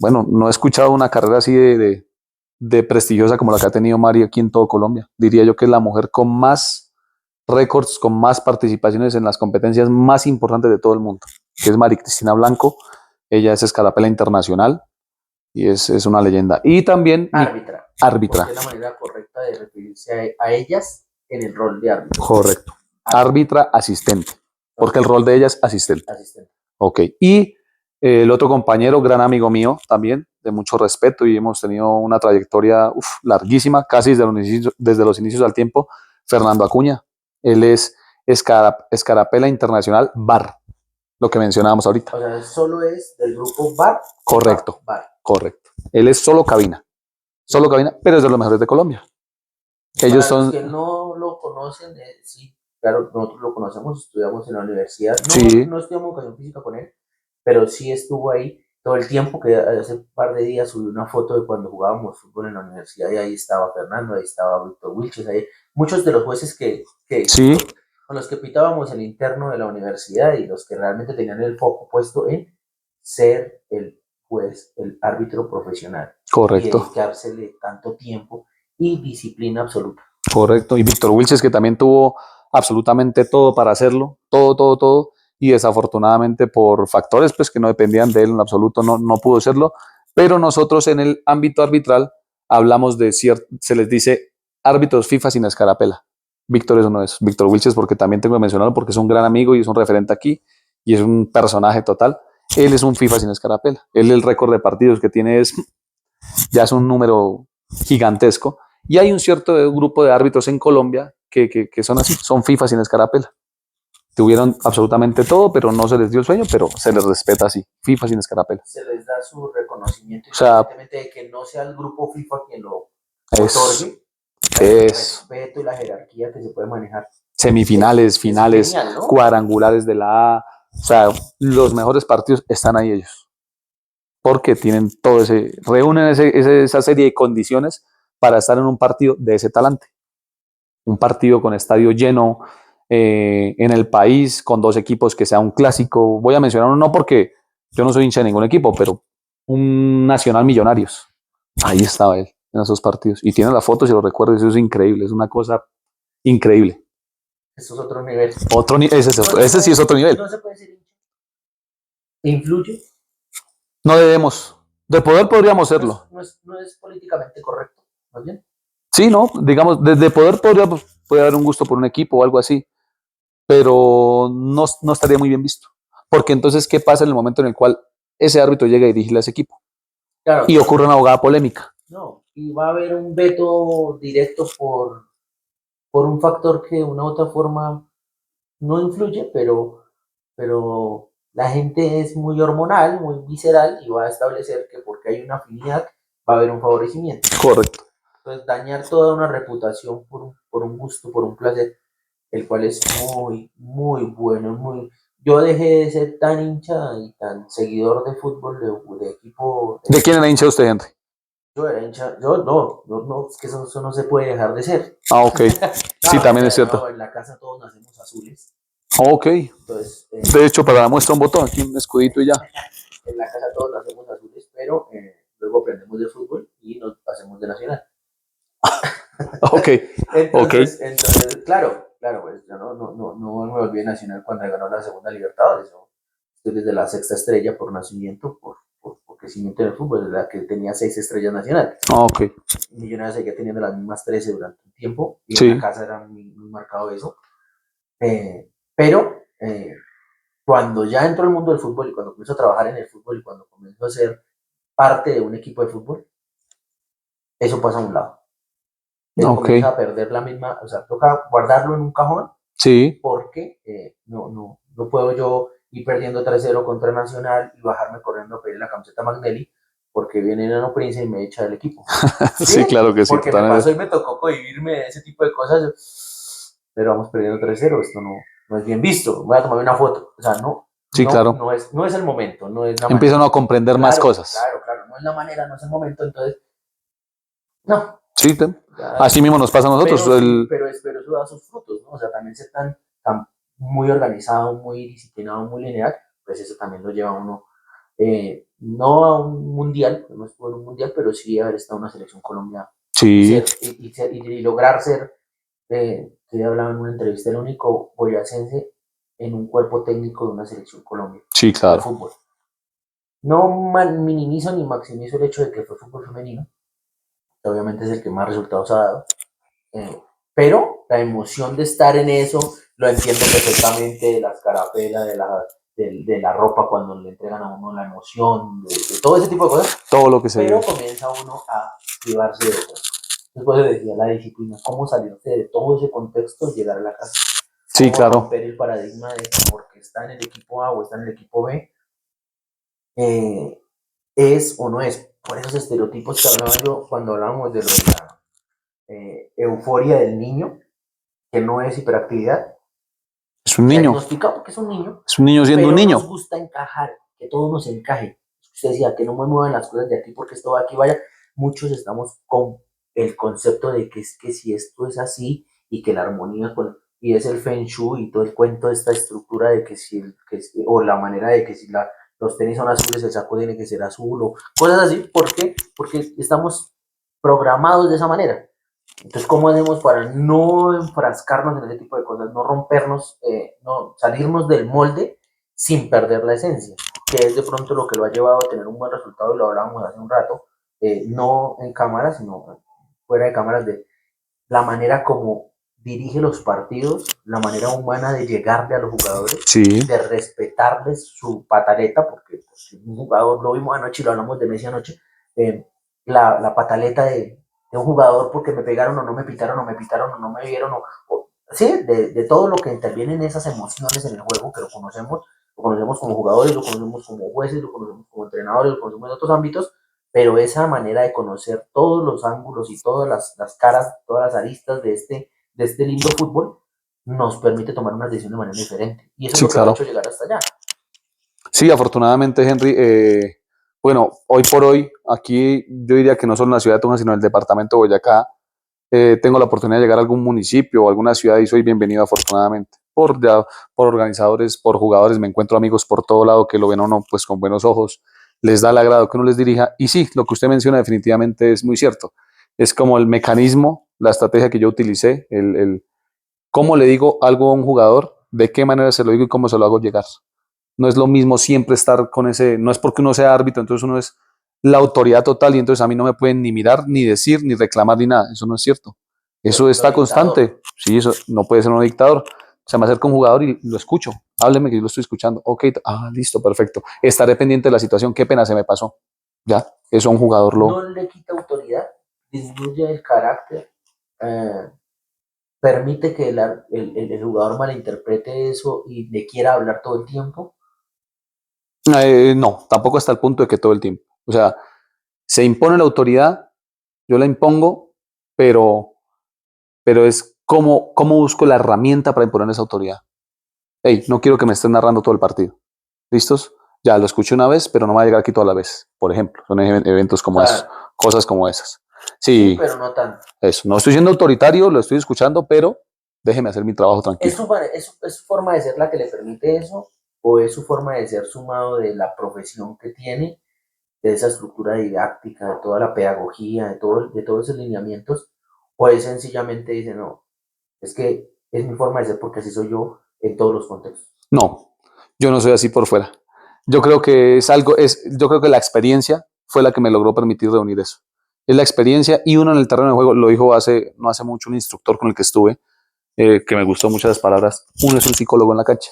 bueno, no he escuchado una carrera así de prestigiosa como la que ha tenido Mari aquí en todo Colombia. Diría yo que es la mujer con más récords, con más participaciones en las competencias más importantes de todo el mundo, que es Mari Cristina Blanco. Ella es escarapela internacional y es una leyenda. Y también árbitra. Porque es la manera correcta de referirse a ellas en el rol de árbitro. Correcto. Árbitra asistente, porque el rol de ella es asistente. Ok. Y el otro compañero, gran amigo mío también, de mucho respeto, y hemos tenido una trayectoria larguísima, casi desde los inicios del tiempo, Fernando Acuña. Él es escarapela internacional VAR, lo que mencionábamos ahorita. O sea, solo es del grupo VAR. Correcto, VAR. correcto. Él es solo cabina, pero es de los mejores de Colombia. Ellos son... Los que no lo conocen, sí, claro, nosotros lo conocemos, estudiamos en la universidad. No, sí. No estudiamos educación física con él, pero sí estuvo ahí todo el tiempo, que hace un par de días subí una foto de cuando jugábamos fútbol en la universidad y ahí estaba Fernando, ahí estaba Víctor Wilches, ahí muchos de los jueces sí, con los que pitábamos el interno de la universidad y los que realmente tenían el foco puesto en ser el juez, el árbitro profesional. Correcto. Y dedicársele tanto tiempo y disciplina absoluta. Correcto. Y Víctor Wilches, que también tuvo absolutamente todo para hacerlo, todo, y desafortunadamente por factores pues que no dependían de él en absoluto no pudo serlo, pero nosotros en el ámbito arbitral hablamos de se les dice árbitros FIFA sin escarapela. Víctor eso no es, Víctor Wilches, porque también tengo que mencionarlo porque es un gran amigo y es un referente aquí y es un personaje total. Él es un FIFA sin escarapela. Él el récord de partidos que tiene ya es un número gigantesco. Y hay un cierto grupo de árbitros en Colombia que son así, son FIFA sin escarapela. Tuvieron absolutamente todo, pero no se les dio el sueño, pero se les respeta así, FIFA sin escarapela. Se les da su reconocimiento, o sea, de que no sea el grupo FIFA quien lo otorgue, el respeto y la jerarquía que se puede manejar. Semifinales, finales, genial, ¿no? Cuadrangulares de la A, o sea, los mejores partidos están ahí ellos, porque tienen todo reúnen esa serie de condiciones para estar en un partido de ese talante. Un partido con estadio lleno en el país, con 2 equipos que sea un clásico. Voy a mencionar uno no porque yo no soy hincha de ningún equipo, pero un Nacional Millonarios. Ahí estaba él en esos partidos. Y tiene las fotos y los recuerdos, eso es increíble, es una cosa increíble. Eso es otro nivel. Ese sí es otro nivel. No se puede decir hincha. ¿Influye? No debemos. De poder podríamos serlo. No es políticamente correcto, ¿más bien? Sí, no, digamos, desde poder puede haber un gusto por un equipo o algo así, pero no estaría muy bien visto. Porque entonces, ¿qué pasa en el momento en el cual ese árbitro llega a dirigirle a ese equipo. Claro, Y ocurre una abogada polémica. no, y va a haber un veto directo por un factor que de una u otra forma no influye, pero la gente es muy hormonal, muy visceral y va a establecer que porque hay una afinidad va a haber un favorecimiento. Correcto. Entonces, dañar toda una reputación por un gusto, por un placer, el cual es muy, muy bueno, muy... Yo dejé de ser tan hincha y tan seguidor de fútbol de equipo. ¿De quién era hincha usted, Henry? Yo era hincha, yo no, es que eso no se puede dejar de ser. Ah, ok. Sí, No, también es cierto. no, en la casa todos nacemos azules. Ok. Entonces, De hecho, para la muestra un botón, aquí un escudito y ya. en la casa todos nacemos azules, pero luego aprendemos de fútbol y nos hacemos de Nacional. Ok. Entonces, claro, pues yo no me volví Nacional cuando ganó la segunda Libertadores. ¿No? Estoy desde la sexta estrella por nacimiento, por crecimiento en el fútbol, desde la que tenía 6 estrellas nacionales. Ok. Millonarios seguía teniendo las mismas 13 durante un tiempo y Sí. en la casa era muy marcado eso. Pero cuando ya entró al mundo del fútbol y cuando comenzó a trabajar en el fútbol y cuando comenzó a ser parte de un equipo de fútbol, eso pasa a un lado. Él comienza a perder la misma, o sea, toca guardarlo en un cajón. Sí. Porque no puedo yo ir perdiendo 3-0 contra Nacional y bajarme corriendo a pedir la camiseta Magnelli porque viene Nano Prince y me echa del equipo. Sí, claro que sí. Porque me pasó y me tocó cohibirme de ese tipo de cosas. Pero vamos perdiendo 3-0, esto no es bien visto. Voy a tomar una foto. O sea, sí, claro. No es el momento, no es la Empiezan a comprender más cosas. Claro, no es la manera, no es el momento, entonces, no. Sí, así mismo nos pasa a nosotros. Pero eso da sus frutos, ¿no? O sea, también ser tan muy organizado, muy disciplinado, muy lineal, pues eso también lo lleva a uno, no a un mundial, no estuvo en un mundial, pero sí a haber estado en una selección Colombia. Sí. Y lograr ser, que hablaba en una entrevista, el único boyacense en un cuerpo técnico de una selección Colombia. Sí, claro. De fútbol. No minimizo ni maximizo el hecho de que fue fútbol femenino, que obviamente es el que más resultados ha dado, pero la emoción de estar en eso, lo entiendo perfectamente, de las carapelas, de la ropa cuando le entregan a uno la emoción, de todo ese tipo de cosas. Todo lo que se Pero comienza uno a privarse de eso. Después le decía la disciplina, cómo salirse de todo ese contexto y llegar a la casa. Sí, claro. Romper el paradigma de que porque está en el equipo A o está en el equipo B, es o no es. Por esos estereotipos que hablaba yo cuando hablábamos de lo de la euforia del niño, que no es hiperactividad. Es un niño. Diagnosticado porque es un niño. Es un niño siendo un niño. Nos gusta encajar, que todo nos encaje. Usted decía que no me muevan las cosas de aquí porque esto va aquí, vaya. Muchos estamos con el concepto de que es que si esto es así y que la armonía y es el Feng Shui y todo el cuento de esta estructura de que si o la manera de que si los tenis son azules, el saco tiene que ser azul o cosas así. ¿Por qué? Porque estamos programados de esa manera. Entonces, ¿cómo hacemos para no enfrascarnos en ese tipo de cosas, no rompernos, no salirnos del molde sin perder la esencia? Que es de pronto lo que lo ha llevado a tener un buen resultado y lo hablábamos hace un rato, no en cámaras, sino fuera de cámaras, de la manera como dirige los partidos, la manera humana de llegarle a los jugadores, sí, de respetarles su pataleta, porque pues, un jugador, lo vimos anoche y lo hablamos de Messi anoche, la pataleta de un jugador porque me pegaron o no me pitaron o no me vieron sí, de todo lo que interviene en esas emociones en el juego, que lo conocemos como jugadores, lo conocemos como jueces, lo conocemos como entrenadores, lo conocemos en otros ámbitos, pero esa manera de conocer todos los ángulos y todas las caras, todas las aristas de este lindo fútbol, nos permite tomar una decisión de manera diferente. Y eso es lo que ha hecho llegar hasta allá. Sí, afortunadamente, Henry, bueno, hoy por hoy, aquí yo diría que no solo en la ciudad de Tunja, sino en el departamento de Boyacá, tengo la oportunidad de llegar a algún municipio o alguna ciudad y soy bienvenido afortunadamente. Por organizadores, por jugadores, me encuentro amigos por todo lado que lo ven a uno pues con buenos ojos, les da el agrado que uno les dirija. Y sí, lo que usted menciona definitivamente es muy cierto. Es como el mecanismo, la estrategia que yo utilicé, cómo le digo algo a un jugador, de qué manera se lo digo y cómo se lo hago llegar. No es lo mismo siempre estar con ese, no es porque uno sea árbitro, entonces uno es la autoridad total y entonces a mí no me pueden ni mirar, ni decir, ni reclamar, ni nada. Eso no es cierto. Eso está constante. Sí, eso no puede ser un dictador. Se me acerca un jugador y lo escucho. Hábleme que yo lo estoy escuchando. Ok, listo, perfecto. Estaré pendiente de la situación. Qué pena se me pasó. Ya, eso a un jugador No lo... le quita autoridad, disminuye el carácter, eh, permite que el jugador malinterprete eso y le quiera hablar todo el tiempo. No, tampoco hasta el punto de que todo el tiempo. O sea, se impone la autoridad, yo la impongo, pero, pero es cómo busco la herramienta para imponer esa autoridad. Hey, no quiero que me estén narrando todo el partido. ¿Listos? Ya lo escuché una vez, pero no me va a llegar aquí toda la vez. Por ejemplo, son eventos como esos, Claro, cosas como esas. sí, Sí, pero no tanto. eso. No estoy siendo autoritario, lo estoy escuchando, pero déjeme hacer mi trabajo ¿Es tranquilo. es su forma de ser la que le permite eso? ¿O es su forma de ser sumado de la profesión que tiene, de esa estructura didáctica, de toda la pedagogía, de todos esos lineamientos? ¿O es sencillamente dice, no, es que es mi forma de ser porque así soy yo en todos los contextos? No, yo no soy así por fuera. Yo creo que la experiencia fue la que me logró permitir reunir eso. Es la experiencia y uno en el terreno de juego, lo dijo no hace mucho un instructor con el que estuve, que me gustó mucho las palabras, uno es un psicólogo en la cancha,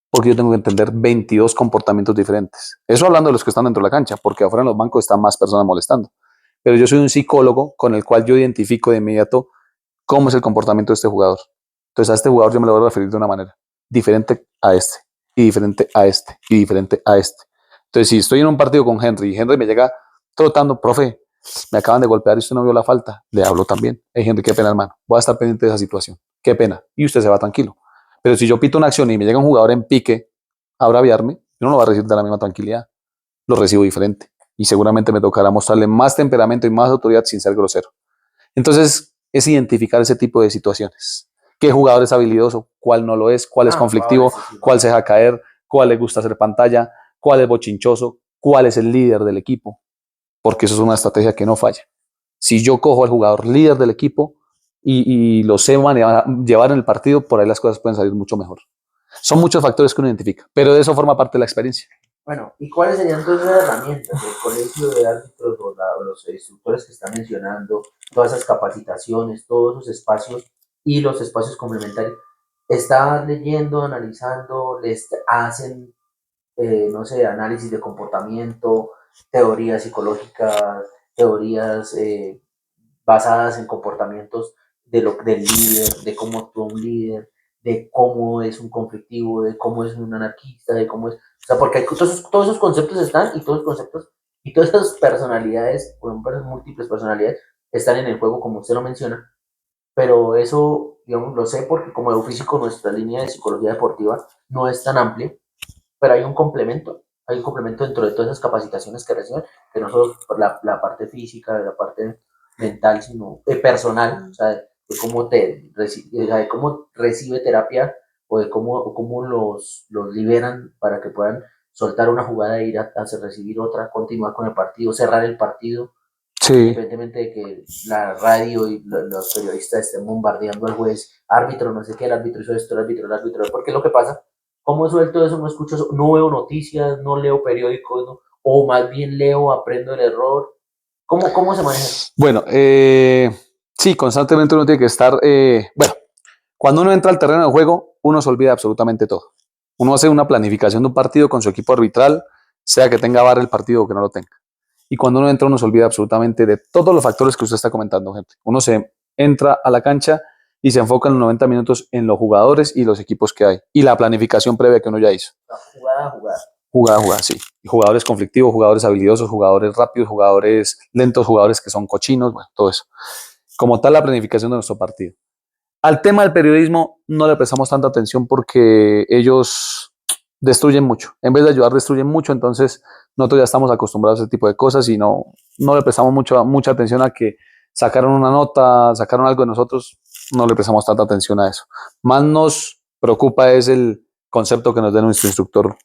porque yo tengo que entender 22 comportamientos diferentes. Eso hablando de los que están dentro de la cancha, porque afuera en los bancos están más personas molestando. Pero yo soy un psicólogo con el cual yo identifico de inmediato cómo es el comportamiento de este jugador. Entonces a este jugador yo me lo voy a referir de una manera diferente a este, y diferente a este, y diferente a este. Entonces si estoy en un partido con Henry y Henry me llega trotando, profe, me acaban de golpear y usted no vio la falta, le hablo también. Hey, Henry, qué pena, hermano, voy a estar pendiente de esa situación, qué pena, y usted se va tranquilo. Pero si yo pito una acción y me llega un jugador en pique a braviarme, yo no lo voy a recibir de la misma tranquilidad, lo recibo diferente. Y seguramente me tocará mostrarle más temperamento y más autoridad sin ser grosero. Entonces, es identificar ese tipo de situaciones. ¿Qué jugador es habilidoso? ¿Cuál no lo es? ¿Cuál es Ahora conflictivo? sí, sí. ¿Cuál se deja caer? ¿Cuál le gusta hacer pantalla? ¿Cuál es bochinchoso? ¿Cuál es el líder del equipo? Porque eso es una estrategia que no falla. Si yo cojo al jugador líder del equipo y lo sé llevar en el partido, por ahí las cosas pueden salir mucho mejor. Son muchos factores que uno identifica, pero de eso forma parte de la experiencia. Bueno, ¿y cuáles serían entonces las herramientas del colegio de árbitros o los instructores que están mencionando, todas esas capacitaciones, todos esos espacios y los espacios complementarios? ¿Están leyendo, analizando, les hacen, no sé, análisis de comportamiento, teorías psicológicas, teorías basadas en comportamientos del líder, de cómo actúa un líder, de cómo es un conflictivo, de cómo es un anarquista, de cómo es... O sea, porque hay, todos esos conceptos están y todos los conceptos y todas estas personalidades, por ejemplo, múltiples personalidades, están en el juego, como usted lo menciona, pero eso, digamos, lo sé porque como de físico nuestra línea de psicología deportiva no es tan amplia, pero hay un complemento dentro de todas esas capacitaciones que reciben, que no solo la parte física, de la parte mental, sino personal, o sea, de cómo, de cómo recibe terapia o cómo los liberan para que puedan soltar una jugada e ir a recibir otra, continuar con el partido, cerrar el partido, Sí, independientemente de que la radio y los periodistas estén bombardeando al juez, árbitro, no sé qué, el árbitro hizo esto, el árbitro, porque lo que pasa, como suelto eso, no escucho eso, no veo noticias, no leo periódicos, no, o más bien leo, aprendo el error. ¿Cómo se maneja eso? bueno, sí, constantemente uno tiene que estar, bueno, cuando uno entra al terreno de juego, uno se olvida absolutamente todo. Uno hace una planificación de un partido con su equipo arbitral, sea que tenga VAR el partido o que no lo tenga. Y cuando uno entra, uno se olvida absolutamente de todos los factores que usted está comentando, gente. Uno se entra a la cancha y se enfoca en los 90 minutos en los jugadores y los equipos que hay. Y la planificación previa que uno ya hizo. Jugada a jugada. Jugada, sí. Y jugadores conflictivos, jugadores habilidosos, jugadores rápidos, jugadores lentos, jugadores que son cochinos, bueno, todo eso. Como tal, la planificación de nuestro partido. Al tema del periodismo no le prestamos tanta atención porque ellos destruyen mucho. En vez de ayudar, destruyen mucho. Entonces, nosotros ya estamos acostumbrados a ese tipo de cosas y no le prestamos mucha atención a que sacaron una nota, sacaron algo de nosotros. No le prestamos tanta atención a eso. Más nos preocupa es el concepto que nos dé nuestro instructor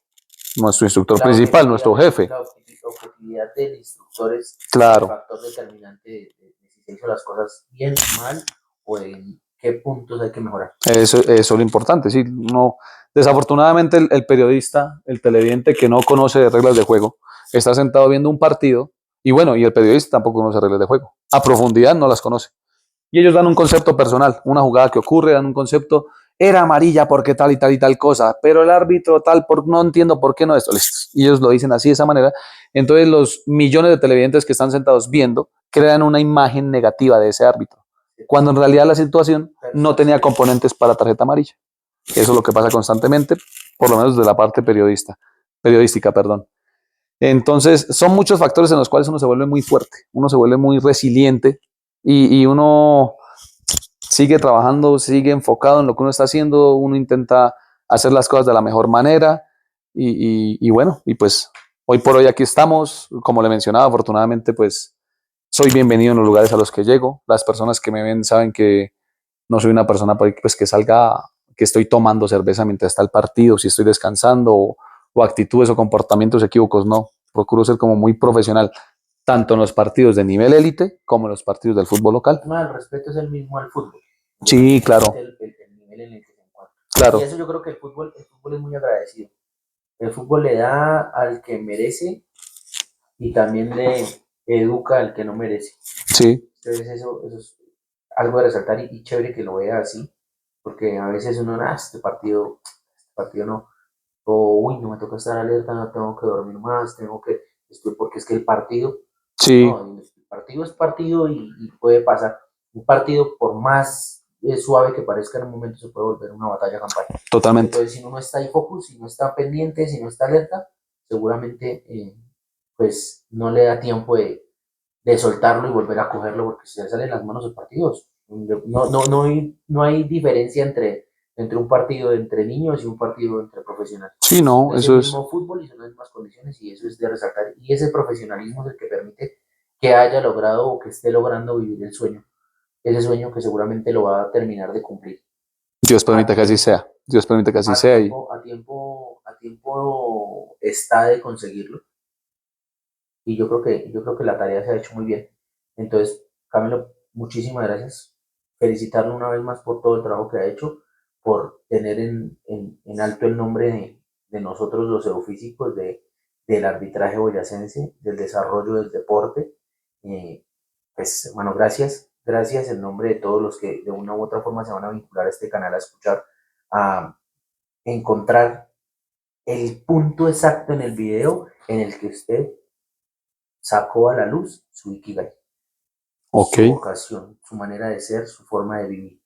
principal, nuestro jefe. La objetividad del instructor es el Claro, factor determinante de si se hizo las cosas bien, mal o en qué puntos hay que mejorar. eso es lo importante. Sí, no, desafortunadamente el periodista, el televidente que no conoce de reglas de juego, está sentado viendo un partido y bueno, y el periodista tampoco conoce reglas de juego. A profundidad no las conoce. Y ellos dan un concepto personal, una jugada que ocurre, dan un concepto era amarilla porque tal y tal y tal cosa, pero el árbitro tal, no entiendo por qué no esto, listo. Y ellos lo dicen así de esa manera. Entonces los millones de televidentes que están sentados viendo crean una imagen negativa de ese árbitro, cuando en realidad la situación no tenía componentes para tarjeta amarilla. Eso es lo que pasa constantemente, por lo menos de la parte periodística, perdón. Entonces, son muchos factores en los cuales uno se vuelve muy fuerte, uno se vuelve muy resiliente y uno sigue trabajando, sigue enfocado en lo que uno está haciendo, uno intenta hacer las cosas de la mejor manera y bueno, y pues hoy por hoy aquí estamos, como le mencionaba, afortunadamente pues soy bienvenido en los lugares a los que llego, las personas que me ven saben que no soy una persona pues que salga, que estoy tomando cerveza mientras está el partido, si estoy descansando o actitudes o comportamientos equívocos, no, procuro ser como muy profesional, tanto en los partidos de nivel élite como en los partidos del fútbol local. No, el respeto es el mismo al fútbol. Sí, claro, El nivel en el que se encuentra. claro. Y eso yo creo que el fútbol es muy agradecido. El fútbol le da al que merece y también le educa al que no merece. Sí, Entonces eso es algo de resaltar y chévere que lo vea así, porque a veces uno, este partido no, o uy, no me toca estar alerta, no tengo que dormir más, porque es que el partido, sí, no, el partido es partido y puede pasar. Un partido, por más suave que parezca en un momento, se puede volver una batalla campal. totalmente. Entonces, si uno no está ahí focus, si no está pendiente, si no está alerta, seguramente pues no le da tiempo de soltarlo y volver a cogerlo porque se le salen las manos los partidos. No hay diferencia entre un partido entre niños y un partido entre profesionales. Sí, no, Es el eso es, mismo fútbol y son las mismas condiciones y eso es de resaltar. Y ese profesionalismo es el que permite que haya logrado o que esté logrando vivir el sueño. Ese sueño que seguramente lo va a terminar de cumplir. Dios A permita que así tiempo, sea, Dios permita que así sea y a tiempo está de conseguirlo. Y yo creo que la tarea se ha hecho muy bien. Entonces, Camilo, muchísimas gracias. Felicitarlo una vez más por todo el trabajo que ha hecho, por tener en alto el nombre de nosotros los geofísicos, del arbitraje boyacense, del desarrollo del deporte. Pues, hermano, gracias. Gracias en nombre de todos los que de una u otra forma se van a vincular a este canal a escuchar, a encontrar el punto exacto en el video en el que usted sacó a la luz su Ikigai, ok, su vocación, su manera de ser, su forma de vivir.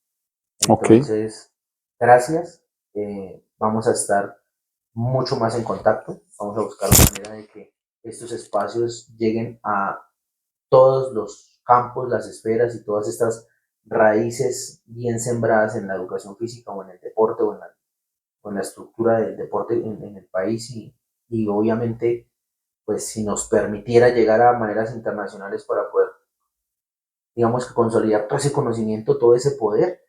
ok, Entonces, gracias. Vamos a estar mucho más en contacto. Vamos a buscar la manera de que estos espacios lleguen a todos los campos, las esferas y todas estas raíces bien sembradas en la educación física o en el deporte o en la estructura del deporte en el país y obviamente pues si nos permitiera llegar a maneras internacionales para poder, digamos que consolidar todo ese conocimiento, todo ese poder